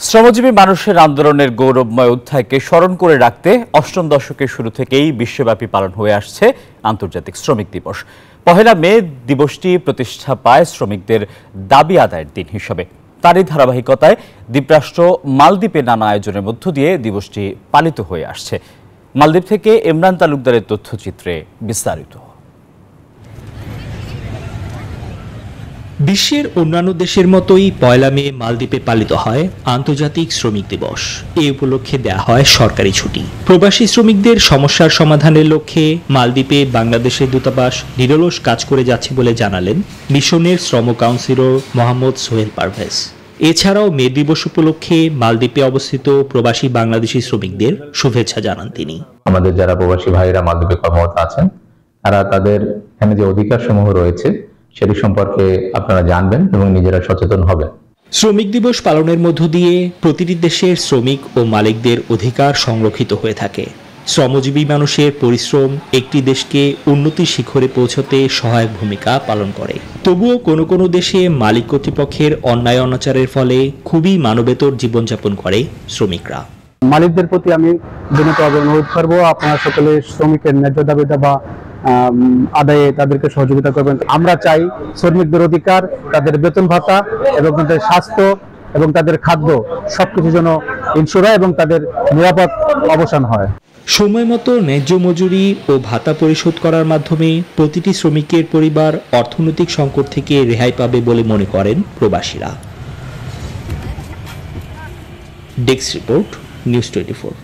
শ্রমজীবী মানুষের আন্দোলনের গৌরবময় অধ্যায়কে স্মরণ করে রাখতে অষ্টম দশকের শুরু থেকেই বিশ্বব্যাপী পালন হয়ে আসছে আন্তর্জাতিক শ্রমিক দিবস। পহেলা মে দিবসটি প্রতিষ্ঠা পায় শ্রমিকদের দাবি আদায়ের দিন হিসেবে। তারই ধারাবাহিকতায় দ্বীপরাষ্ট্র মালদ্বীপে নানা আয়োজনের মধ্য দিয়ে দিবসটি পালিত হয়ে আসছে। মালদ্বীপ থেকে ইমরান তালুকদারের তথ্যচিত্রে বিস্তারিত। বিশ্বের অন্যান্য দেশের মতোই পয়লা মে মালদ্বীপে পালিত হয় আন্তর্জাতিক শ্রমিক দিবস। এই উপলক্ষে দেয়া হয় সরকারি ছুটি। প্রবাসী শ্রমিকদের সমস্যার সমাধানের লক্ষ্যে মালদ্বীপে বাংলাদেশের দূতাবাস নিরলস কাজ করে যাচ্ছে বলে জানালেন মিশনের শ্রম কাউন্সিলর মোহাম্মদ সোহেল পারভেজ। এছাড়াও মে দিবস উপলক্ষে মালদ্বীপে অবস্থিত প্রবাসী বাংলাদেশি শ্রমিকদের শুভেচ্ছা জানান তিনি। আমাদের যারা প্রবাসী ভাইরা মালদ্বীপে কর্মরত আছেন তারা তাদের এখানে যে অধিকার সমূহ রয়েছে সেটি সম্পর্কে আপনারা জানবেন এবং নিজেরা সচেতন হবেন। শ্রমিক দিবস পালনের মধ্য দিয়ে প্রতিটি দেশের শ্রমিক ও মালিকদের অধিকার সংরক্ষিত হয়ে থাকে। শ্রমজীবী মানুষের পরিশ্রম একটি দেশকে উন্নতির শিখরে পৌঁছতে সহায়ক ভূমিকা পালন করে। তবুও কোনো কোনো দেশে মালিক কর্তৃপক্ষের অন্যায় অনাচারের ফলে খুবই মানবেতর জীবনযাপন করে শ্রমিকরা। মালিকদের প্রতি আমি বিনীতভাবে অনুরোধ করবো, আপনারা সকলে শ্রমিকের ন্যায্য দাবি দাবা আদায়ে তাদেরকে সহযোগিতা করবেন। আমরা চাই শ্রমিকদের অধিকার, তাদের বেতন ভাতা এবং তাদের স্বাস্থ্য এবং তাদের খাদ্য সবকিছু যেন ইনশোর হয় এবং তাদের নিরাপদ অবসান হয়। সময় মতো ন্যায্য মজুরি ও ভাতা পরিশোধ করার মাধ্যমে প্রতিটি শ্রমিকের পরিবার অর্থনৈতিক সংকট থেকে রেহাই পাবে বলে মনে করেন প্রবাসীরা। Desk report, news 24।